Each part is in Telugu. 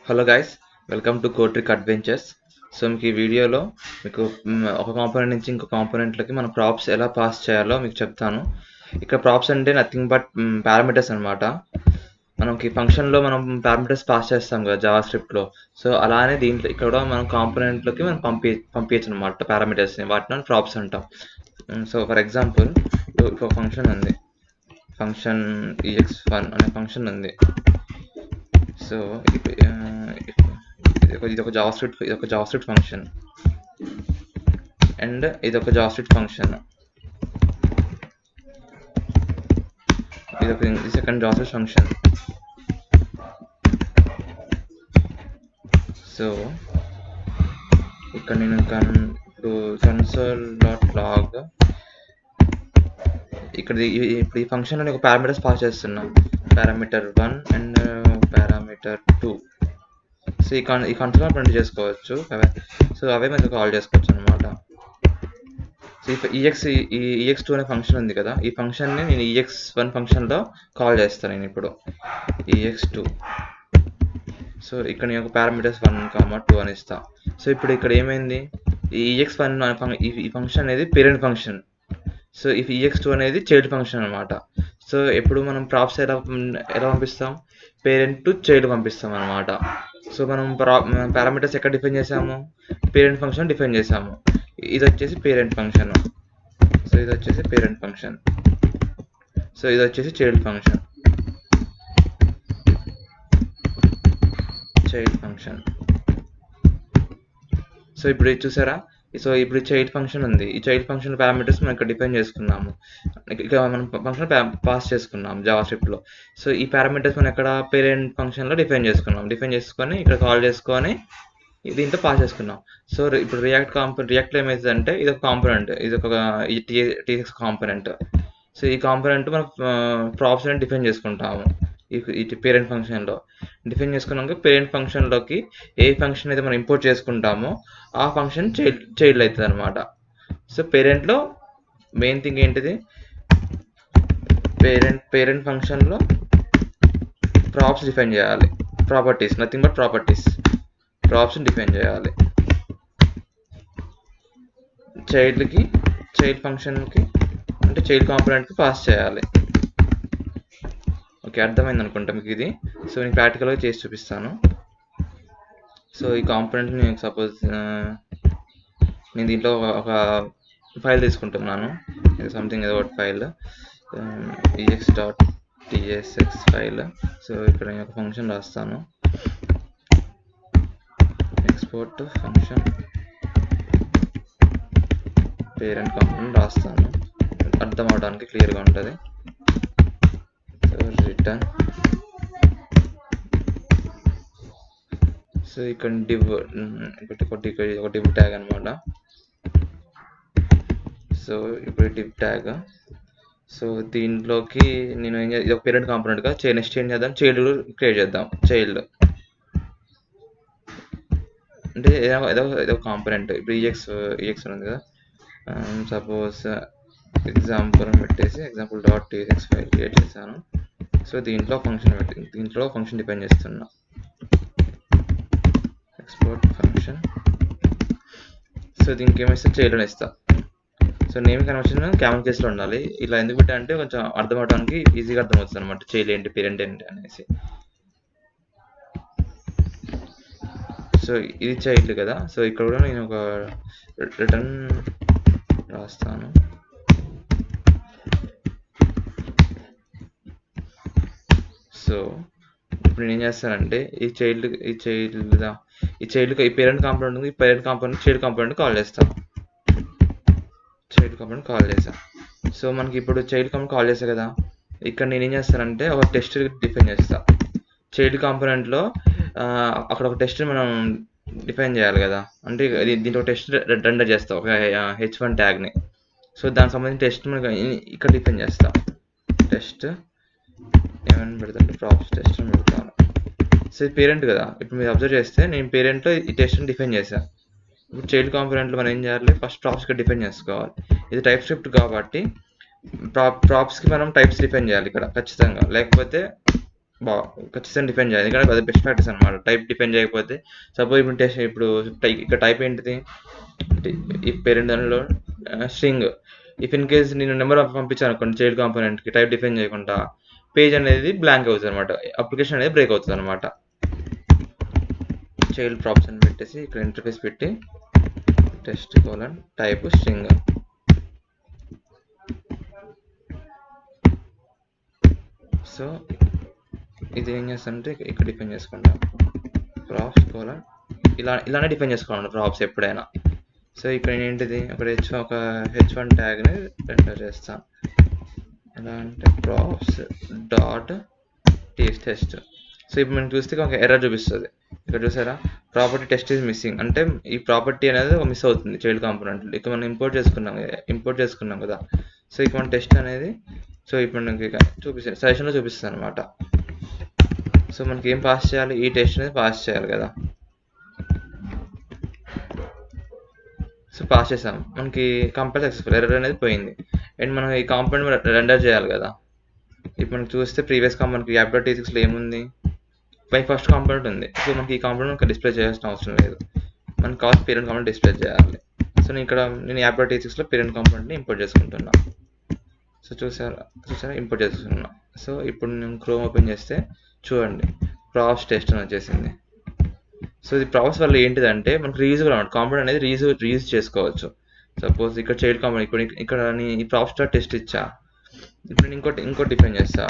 హలో గైస్, వెల్కమ్ టు కోట్రిక్ అడ్వెంచర్స్. సో మీకు ఈ వీడియోలో మీకు ఒక కాంపోనెంట్ నుంచి ఇంకో కాంపోనెంట్లకి మన ప్రాప్స్ ఎలా పాస్ చేయాలో మీకు చెప్తాను. ఇక్కడ ప్రాప్స్ అంటే నథింగ్ బట్ పారామీటర్స్ అనమాట. మనకి ఫంక్షన్లో మనం పారామీటర్స్ పాస్ చేస్తాం కదా జావా స్క్రిప్ట్లో. సో అలానే దీంట్లో ఇక్కడ కూడా మనం కాంపోనెంట్లోకి మనం పంపించచ్చు అనమాట పారామీటర్స్ని. వాటిని ప్రాప్స్ అంటాం. సో ఫర్ ఎగ్జాంపుల్ ఒక ఫంక్షన్ ఉంది, ఫంక్షన్ ex1 అనే ఫంక్షన్ ఉంది. సో ఇది ఒక జావా స్క్రిప్ట్ ఫంక్షన్ అండ్ ఇది ఒక జావా స్క్రిప్ట్ ఫంక్షన్. ఇది second Java script function. So ఇక్కడ నేను ఇప్పుడు console.log ఇక్కడ ఇప్పుడు ఈ ఫంక్షన్లో ఒక పారామీటర్స్ పాస్ చేస్తున్నా, పారామీటర్ 1 అండ్ పారామీటర్ 2. సో ఈ కన్సోల్ ప్రింట్ చేసుకోవచ్చు. సో అవే మనం కాల్ చేసుకోవచ్చు అనమాట. సో ఈ ex2 అనే ఫంక్షన్ ఉంది కదా, ఈ ఫంక్షన్ని నేను ex1 ఫంక్షన్లో కాల్ చేస్తాను నేను ఇప్పుడు ex2. సో ఇక్కడ నేను ఒక పారామీటర్స్ 1, 2 అని ఇస్తా. సో ఇప్పుడు ఇక్కడ ఏమైంది, ఈ ex1 ఈ ఫంక్షన్ అనేది పేరెంట్ ఫంక్షన్. సో ఈ ex2 అనేది చైల్డ్ ఫంక్షన్ అనమాట. సో ఎప్పుడు మనం ప్రాప్స్ ఎలా పంపిస్తాం, పేరెంట్ టు చైల్డ్ పంపిస్తాం అనమాట. సో మనం పారామీటర్స్ ఎక్కడ డిఫైన్ చేసాము, పేరెంట్ ఫంక్షన్ డిఫైన్ చేసాము. ఇది వచ్చేసి పేరెంట్ ఫంక్షన్, సో ఇది వచ్చేసి పేరెంట్ ఫంక్షన్, సో ఇది వచ్చేసి చైల్డ్ ఫంక్షన్. సో ఇప్పుడు చూసారా, సో ఇప్పుడు చైల్డ్ ఫంక్షన్ ఉంది. ఈ చైల్డ్ ఫంక్షన్ పారామీటర్స్ మనం ఇక్కడ డిఫైన్ చేసుకున్నాము, ఇక్కడ మనం ఫంక్షన్ పాస్ చేసుకున్నాం జావా స్క్రిప్ట్లో. సో ఈ పారామీటర్స్ మనం ఎక్కడ పేరెంట్ ఫంక్షన్లో డిఫైన్ చేసుకొని ఇక్కడ కాల్ చేసుకొని దీంతో పాస్ చేసుకున్నాం. సో ఇప్పుడు రియాక్ట్లో ఏమవుతుందంటే ఇది ఒక కాంపోనెంట్, ఇది ఒక TX కాంపోనెంట్. సో ఈ కాంపోనెంట్ మనం ప్రాప్స్ అని డిఫైన్ చేసుకుంటాము ఈ పేరెంట్ ఫంక్షన్లో. డిఫైన్ చేసుకున్నాక పేరెంట్ ఫంక్షన్లోకి ఏ ఫంక్షన్ అయితే మనం ఇంపోర్ట్ చేసుకుంటామో ఆ ఫంక్షన్ చైల్డ్ అవుతుంది అనమాట. సో పేరెంట్లో మెయిన్ థింగ్ ఏంటిది, పేరెంట్ ఫంక్షన్లో ప్రాప్స్ డిఫైన్ చేయాలి, properties, nothing but props define చేయాలి. చైల్డ్ ఫంక్షన్కి అంటే చైల్డ్ కాంపోనెంట్కి పాస్ చేయాలి. ఓకే, అర్థమైంది అనుకుంటా మీకు ఇది. సో నేను ప్రాక్టికల్గా చేసి చూపిస్తాను. సో ఈ కాంపోనెంట్ నేను సపోజ్ నేను దీంట్లో ఒక ఫైల్ తీసుకుంటున్నాను, సంథింగ్ ఏదో ఒకటి ఫైల్, ex.tsx ఫైల్. సో ఇక్కడ నేను ఒక ఫంక్షన్ రాస్తాను, ఎక్స్పోర్ట్ ఫంక్షన్ పేరెంట్ కాంపోనెంట్ రాస్తాను, అర్థం అవడానికి క్లియర్గా ఉంటుంది. సో రిటర్న్, సో ఇక్కడ ఒక డివ్ ట్యాగ్ అనమాట. సో ఇప్పుడు డివ్ ట్యాగ్, సో దీంట్లోకి నేను ఇది ఒక పేరెంట్ కాంపోనెంట్గా నెక్స్ట్ ఏం చేద్దాం, చైల్డ్ క్రియేట్ చేద్దాం. చైల్డ్ అంటే ఏదో కాంపోనెంట్, ఇప్పుడు ex ఉంది కదా, సపోజ్ ఎగ్జాంపుల్ పెట్టేసి example.tsx ఫైల్ క్రియేట్ చేశాను. సో దీంట్లో ఫంక్షన్ డిఫైన్ చేస్తున్నా, ఎక్స్పోర్ట్ ఫంక్షన్. సో దీనికి ఏమిస్తా, చైల్డ్ అని ఇస్తా. సో నేమ్ కన్వర్షన్ క్యామెల్ కేసులో ఉండాలి. ఇలా ఎందుకు పెట్టా అంటే కొంచెం అర్థం అవడానికి ఈజీగా అర్థమవుతుంది అనమాట, చైల్డ్ ఏంటి పేరెంట్ ఏంటి అనేసి. సో ఇది చైల్డ్ కదా, సో ఇక్కడ కూడా నేను ఒక రిటర్న్ రాస్తాను. సో ఇప్పుడు నేను ఏం చేస్తానంటే ఈ పేరెంట్ కాంపోనెంట్ ఉంది, ఈ parent component child component call చేస్తాను. సో మనకి ఇప్పుడు చైల్డ్ కాంపోనెంట్ కాల్ చేస్తా కదా, ఇక్కడ నేను ఏం చేస్తానంటే ఒక టెస్ట్ డిఫైన్ చేస్తా. చైల్డ్ కాంపోనెంట్లో అక్కడ ఒక టెస్ట్ మనం డిఫైన్ చేయాలి కదా, అంటే దీంట్లో ఒక టెస్ట్ రెండర్ చేస్తా, ఒక h1 ట్యాగ్ని. సో దానికి సంబంధించిన టెస్ట్ మనకి ఇక్కడ డిఫైన్ చేస్తా. టెస్ట్ ఏమైనా పెడతాంటే ప్రాప్స్ టెస్ట్ అని పెడతాను. సో ఇది పేరెంట్ కదా, ఇప్పుడు మీరు అబ్జర్వ్ చేస్తే నేను పేరెంట్లో ఈ టెస్ట్ని డిఫైన్ చేశాను. ఇప్పుడు చైల్డ్ కాంపోనెంట్లో మనం ఏం చేయాలి, ఫస్ట్ ప్రాప్స్ ఇక్కడ డిఫైన్ చేసుకోవాలి. ఇది టైప్ స్క్రిప్ట్ కాబట్టి ప్రాప్స్కి మనం టైప్స్ డిఫైన్ చేయాలి ఇక్కడ ఖచ్చితంగా, లేకపోతే ఖచ్చితంగా డిఫైన్ చేయాలి. ఎందుకంటే అది బెస్ట్ ప్రాక్టీస్ అనమాట. టైప్ డిఫైన్ చేయకపోతే సపోజ్ ఇప్పుడు టెస్ట్ ఇప్పుడు ఇక్కడ టైప్ ఏంటిది ఈ పేరెంట్ దానిలో స్ట్రింగ్. ఇఫ్ ఇన్ కేస్ నేను నెంబర్ పంపించాను అనుకోండి చైల్డ్ కాంపోనెంట్కి టైప్ డిఫైన్ చేయకుండా పేజ్ అనేది బ్లాంక్ అవుతుంది అనమాట. అప్లికేషన్ అనేది బ్రేక్ అవుతుంది అనమాట. చైల్డ్ ప్రాప్స్ అని పెట్టేసి ఇక్కడ ఇంటర్ఫేస్ పెట్టి test colon type string. So ఇది ఏం చేస్తానంటే ఇక్కడ డిఫైన్ చేసుకుంటాం ప్రాప్స్ కోలన్ ఇలానే డిఫైన్ చేసుకోవాలి ప్రాప్స్ ఎప్పుడైనా. సో ఇక్కడ ఏంటిది ఒక హెచ్1 ట్యాగ్ని ఎంటర్ చేస్తాను. ఎలా అంటే ప్రాప్స్ డాట్ టెస్ట్. సో ఇప్పుడు మనం చూస్తే ఒక ఎర్రర్ చూపిస్తుంది. ఇక్కడ చూసారా ప్రాపర్టీ టెస్ట్ ఈజ్ మిస్సింగ్ అంటే ఈ ప్రాపర్టీ అనేది మిస్ అవుతుంది చైల్డ్ కాంపోనెంట్. ఇక్కడ మనం ఇంపోర్ట్ చేసుకున్నాం కదా. సో ఇక్కడ మన టెస్ట్ అనేది సో ఇప్పుడు మనకి చూపిస్తుంది సజెషన్లో చూపిస్తుంది అనమాట. సో మనకి ఏం పాస్ చేయాలి, ఈ టెస్ట్ అనేది పాస్ చేయాలి కదా. సో పాస్ చేసాం, మనకి కంపైల్ సక్సెస్ఫుల్, ఎర్రర్ అనేది పోయింది. అండ్ మనం ఈ కాంపోనెంట్ రెండర్ చేయాలి కదా. ఇప్పుడు మనకి చూస్తే ప్రీవియస్ మనకి యాప్.t6లో ఏముంది ఫస్ట్ కాంపోనెంట్ ఉంది. సో మనకి ఈ కాంపోనెంట్ డిస్ప్లే చేయాల్సిన అవసరం లేదు, మనకి కాస్ట్ పేరెంట్ కాంపోనెంట్ డిస్ప్లే చేయాలి. సో నేను యాప్.t6లో పేరెంట్ కాంపోనెంట్ని ఇంపోర్ట్ చేసుకుంటున్నా. సో చూసారా ఇంపోర్ట్ చేసుకున్నా. సో ఇప్పుడు నేను క్రోమ్ ఓపెన్ చేస్తే చూడండి ప్రాప్స్ టెస్ట్ అని వచ్చేసింది. సో ఇది ప్రాసెస్ వల్ల ఏంటిదంటే మనకు రీయూజబుల్ అనమాట. కాంపోనెంట్ అనేది రీయూజ్ చేసుకోవచ్చు. సపోజ్ ఇక్కడ చైల్డ్ కాంపోనెంట్ ఇక్కడ ఈ ప్రాప్స్ డాట్ టెస్ట్ ఇచ్చా. ఇప్పుడు నేను ఇంకోటి డిఫైన్ చేస్తా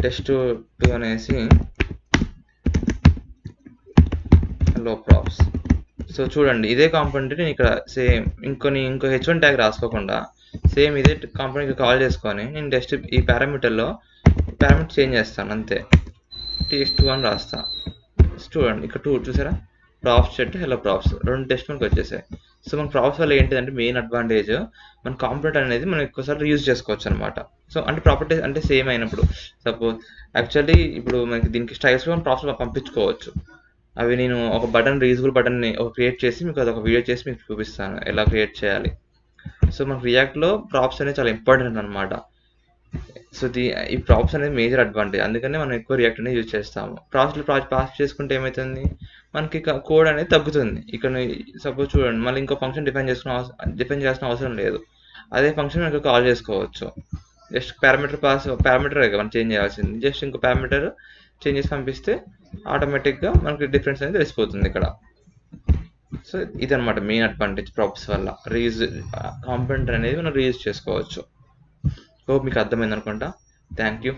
test2 అనేసి హలో ప్రాప్స్. సో చూడండి ఇదే కాంపోనెంట్ నేను ఇక్కడ సేమ్ ఇంకో హెచ్1 ట్యాగ్ రాసుకోకుండా సేమ్ ఇదే కాంపోనెంట్ కాల్ చేసుకొని నేను జస్ట్ ఈ పారామీటర్లో పారామీటర్ చేంజ్ చేస్తాను అంతే. test2 అని రాస్తా. చూడండి ఇక్కడ 2 చూసారా ప్రాప్స్ సెట్ హలో ప్రాప్స్ రెండు టెస్ట్ మనకు వచ్చేసాయి. సో మన ప్రాప్స్ వల్ల ఏంటిదంటే మెయిన్ అడ్వాంటేజ్ మన కాంపోనెంట్ అనేది మనం ఎక్కువసార్లు యూజ్ చేసుకోవచ్చు అనమాట. సో అంటే ప్రాపర్టీస్ అంటే సేమ్ అయినప్పుడు సపోజ్ యాక్చువల్లీ ఇప్పుడు మనకి దీనికి స్టైల్స్ మనం ప్రాప్స్ పంపించుకోవచ్చు. అవి నేను ఒక రీయూజబుల్ బటన్ని క్రియేట్ చేసి మీకు అదొక వీడియో చేసి మీకు చూపిస్తాను ఎలా క్రియేట్ చేయాలి. సో మనకు రియాక్ట్లో ప్రాప్స్ అనేది చాలా ఇంపార్టెంట్ అనమాట. సో ఈ ప్రాప్స్ అనేది మేజర్ అడ్వాంటేజ్, అందుకనే మనం ఎక్కువ రియాక్ట్ అనేది యూజ్ చేస్తాము. ప్రాసెస్ పాస్ చేసుకుంటే ఏమవుతుంది మనకి కోడ్ అనేది తగ్గుతుంది. ఇక్కడ సపోజ్ చూడండి మళ్ళీ ఇంకో ఫంక్షన్ డిఫైన్ చేయాల్సిన అవసరం లేదు. అదే ఫంక్షన్ మనకు కాల్ చేసుకోవచ్చు. జస్ట్ పారామీటర్ మనం చేంజ్ చేయాల్సింది, జస్ట్ ఇంకో పారామీటర్ చేంజ్ చేసి పంపిస్తే ఆటోమేటిక్గా మనకి డిఫరెన్స్ అనేది తెలిసిపోతుంది ఇక్కడ. సో ఇదనమాట మెయిన్ అడ్వాంటేజ్ ప్రాప్స్ వల్ల. కాంపోనెంట్ అనేది మనం రీయూజ్ చేసుకోవచ్చు. హోప్ మీకు అర్థమైంది అనుకుంటా. Thank you.